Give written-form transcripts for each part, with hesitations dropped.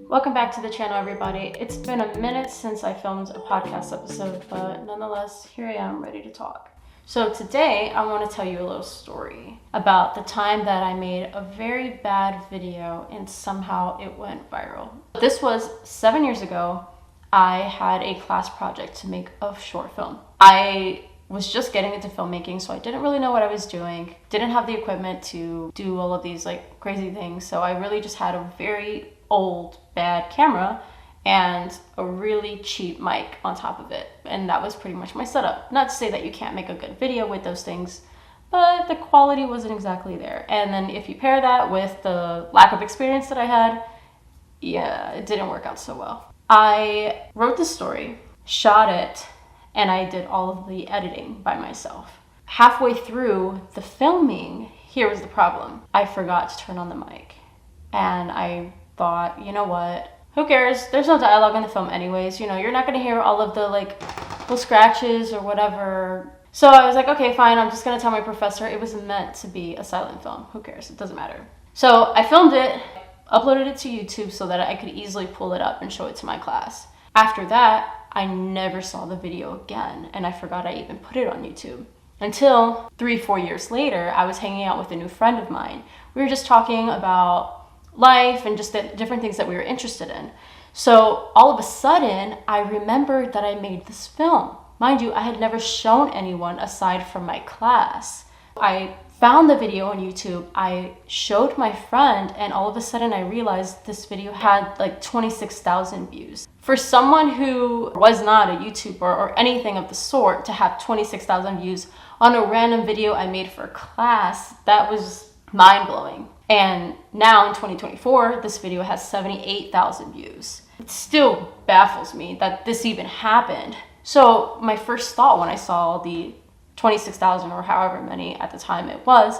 Welcome back to the channel, everybody. It's been a minute since I filmed a podcast episode, but nonetheless, here I am ready to talk. So today, I want to tell you a little story about the time that I made a very bad video and somehow it went viral. This was 7 years ago. I had a class project to make a short film. I was just getting into filmmaking, so I didn't really know what I was doing. Didn't have the equipment to do all of these like crazy things, so I really just had a very old, bad camera and a really cheap mic on top of it. And that was pretty much my setup. Not to say that you can't make a good video with those things, but the quality wasn't exactly there. And then if you pair that with the lack of experience that I had, yeah, it didn't work out so well. I wrote the story, shot it, and I did all of the editing by myself. Halfway through the filming, here was the problem. I forgot to turn on the mic. And I thought, you know what? Who cares? There's no dialogue in the film anyways. You know, you're not gonna hear all of the like little scratches or whatever. So I was like, okay, fine. I'm just gonna tell my professor it was meant to be a silent film. Who cares? It doesn't matter. So I filmed it, uploaded it to YouTube so that I could easily pull it up and show it to my class. After that, I never saw the video again, and I forgot I even put it on YouTube. Until 3-4 years later, I was hanging out with a new friend of mine. We were just talking about life and just the different things that we were interested in. So all of a sudden, I remembered that I made this film. Mind you, I had never shown anyone aside from my class. I found the video on YouTube, I showed my friend, and all of a sudden I realized this video had like 26,000 views. For someone who was not a YouTuber or anything of the sort to have 26,000 views on a random video I made for class, that was mind-blowing. And now in 2024, this video has 78,000 views. It still baffles me that this even happened. So my first thought when I saw the 26,000 or however many at the time it was,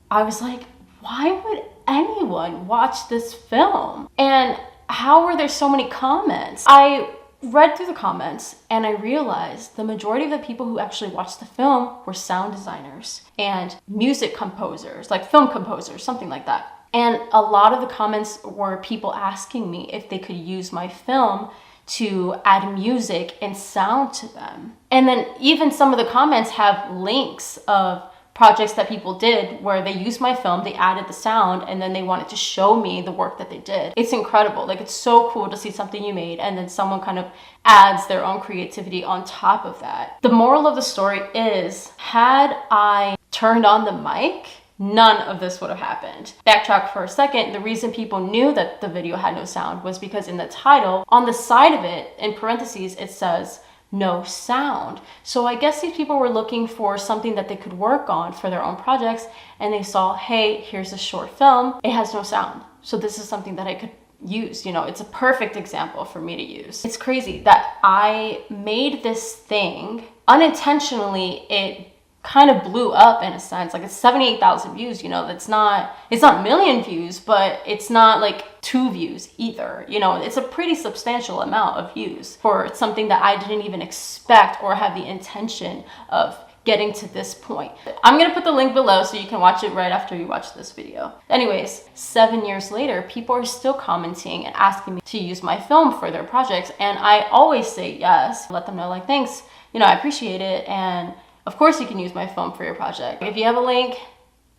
I was like, why would anyone watch this film? And how were there so many comments? I read through the comments and I realized the majority of the people who actually watched the film were sound designers and music composers, like film composers, something like that. And a lot of the comments were people asking me if they could use my film to add music and sound to them. And then even some of the comments have links of projects that people did where they used my film, they added the sound, and then they wanted to show me the work that they did. It's incredible. Like, it's so cool to see something you made and then someone kind of adds their own creativity on top of that. The moral of the story is, had I turned on the mic, none of this would have happened. Backtrack for a second. The reason people knew that the video had no sound was because in the title, on the side of it, in parentheses, it says, no sound. So I guess these people were looking for something that they could work on for their own projects, and they saw, hey, here's a short film. It has no sound. So this is something that I could use. You know, it's a perfect example for me to use. It's crazy that I made this thing unintentionally. It kind of blew up in a sense. Like, it's 78,000 views, you know, it's not million views, but it's not like 2 views either. You know, it's a pretty substantial amount of views for something that I didn't even expect or have the intention of getting to this point. I'm gonna put the link below so you can watch it right after you watch this video. Anyways, 7 years later, people are still commenting and asking me to use my film for their projects, and I always say yes. Let them know, like, thanks, you know, I appreciate it, and of course you can use my film for your project. If you have a link,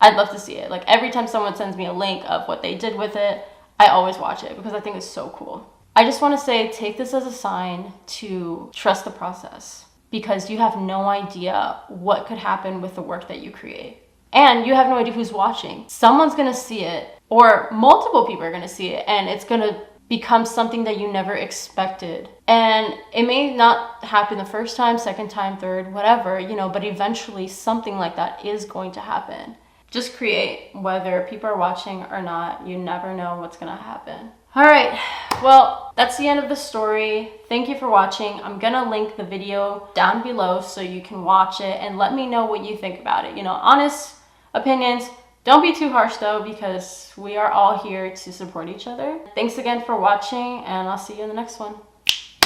I'd love to see it. Like, every time someone sends me a link of what they did with it, I always watch it because I think it's so cool. I just want to say, take this as a sign to trust the process, because you have no idea what could happen with the work that you create. And you have no idea who's watching. Someone's gonna see it, or multiple people are gonna see it, and it's gonna become something that you never expected. And it may not happen the first time, second time, third, whatever, you know, but eventually something like that is going to happen. Just create, whether people are watching or not. You never know what's gonna happen. All right, well, that's the end of the story. Thank you for watching. I'm gonna link the video down below so you can watch it and let me know what you think about it. You know, honest opinions. Don't be too harsh though, because we are all here to support each other. Thanks again for watching, and I'll see you in the next one.